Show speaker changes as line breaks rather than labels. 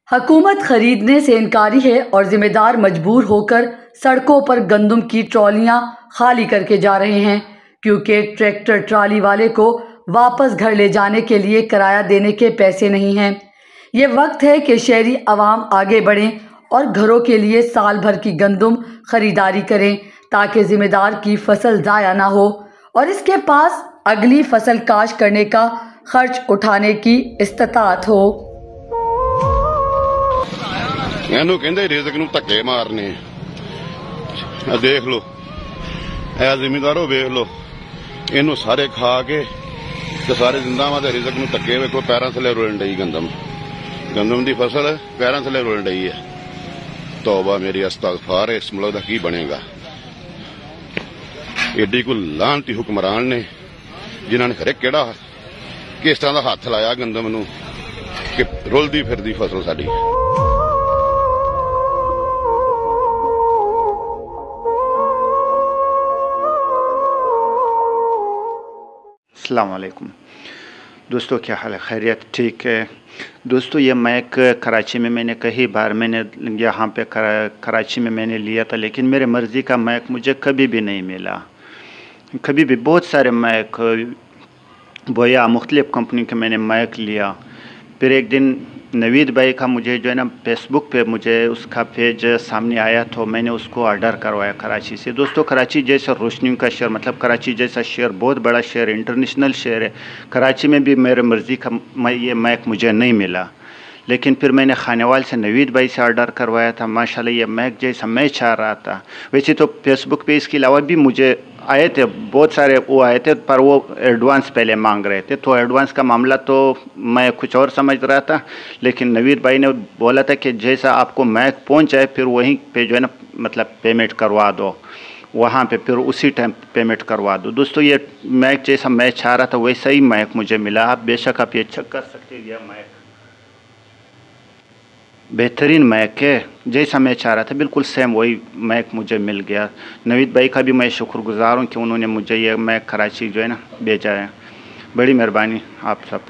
हुकूमत खरीदने से इनकारी है और जिम्मेदार मजबूर होकर सड़कों पर गंदम की ट्रॉलियां खाली करके जा रहे हैं, क्योंकि ट्रैक्टर ट्राली वाले को वापस घर ले जाने के लिए किराया देने के पैसे नहीं हैं। ये वक्त है कि शहरी आवाम आगे बढ़ें और घरों के लिए साल भर की गंदम खरीदारी करें, ताकि जिम्मेदार की फसल ज़ाया ना हो और इसके पास अगली फसल काश करने का खर्च उठाने की इस्तात हो।
ਇਹਨੂੰ ਕਹਿੰਦੇ ਰਿਜ਼ਕ ਨੂੰ ਧੱਕੇ ਮਾਰਨੇ ਆ। ਦੇਖ ਲਓ ਐ ਜ਼ਿਮੀਂਦਾਰੋ, ਵੇਖ ਲਓ ਇਹਨੂੰ ਸਾਰੇ ਖਾ ਕੇ ਤੇ ਸਾਰੇ ਜ਼ਿੰਦਾਵਾਂ ਦੇ ਰਿਜ਼ਕ ਨੂੰ ਧੱਕੇ ਵੇਖੋ, ਪੈਰਾਂ ਥੱਲੇ ਰੋਲਣ ਡਈ ਗੰਦਮ ਦੀ ਫਸਲ ਪੈਰਾਂ ਥੱਲੇ ਰੋਲਣ ਡਈ ਹੈ। ਤੌਬਾ ਮੇਰੀ, ਅਸਤਗਫਾਰ। ਇਸ ਮੁਲਕ ਦਾ ਕੀ ਬਣੇਗਾ? ਏਡੀ ਕੋਈ ਲਾਹਨਤੀ ਹੁਕਮਰਾਨ ਨੇ ਜਿਨ੍ਹਾਂ ਨੇ ਖਰੇ ਕਿਹੜਾ ਕਿਸ ਤਰ੍ਹਾਂ ਦਾ ਹੱਥ ਲਾਇਆ ਗੰਦਮ ਨੂੰ ਕਿ ਰੁਲਦੀ ਫਿਰਦੀ ਫਸਲ ਸਾਡੀ।
अस्सलाम वालेकुम दोस्तों, क्या हाल है? खैरियत? ठीक है दोस्तों, ये मैक कराची में मैंने कई बार यहाँ पे कराची में मैंने लिया था, लेकिन मेरे मर्ज़ी का मैक मुझे कभी भी नहीं मिला। कभी भी बहुत सारे मैक बोया मुख्तलिफ़ कंपनी के मैंने मैक लिया। फिर एक दिन नवीद भाई का मुझे जो है ना फेसबुक पे मुझे उसका पेज सामने आया, तो मैंने उसको ऑर्डर करवाया कराची से। दोस्तों, कराची जैसा रोशनी का शहर, मतलब कराची जैसा शहर बहुत बड़ा शहर है, इंटरनेशनल शहर है। कराची में भी मेरे मर्ज़ी का ये मैक मुझे नहीं मिला, लेकिन फिर मैंने खानेवाल से नवीद भाई से ऑर्डर करवाया था। माशाल्लाह ये मैक जैसा मैं चाह रहा था। वैसे तो फेसबुक पे इसके अलावा भी मुझे आए थे, बहुत सारे वो आए थे, पर वो एडवांस पहले मांग रहे थे, तो एडवांस का मामला तो मैं कुछ और समझ रहा था। लेकिन नवीद भाई ने बोला था कि जैसा आपको मैक पहुंच जाए फिर वहीं पे जो है ना मतलब पेमेंट करवा दो, वहाँ पे फिर उसी टाइम पेमेंट करवा दो। दोस्तों, ये मैक जैसा मैं चाह रहा था वैसा ही मैक मुझे मिला। आप बेशक आप ये चेक कर सकते हैं, यह मैक बेहतरीन मैक है, जैसा मैं चाह रहा था बिल्कुल सेम वही मैक मुझे मिल गया। नवीद भाई का भी मैं शुक्रगुजार हूँ कि उन्होंने मुझे ये मैक कराची जो है ना भेजा है। बड़ी मेहरबानी आप सब।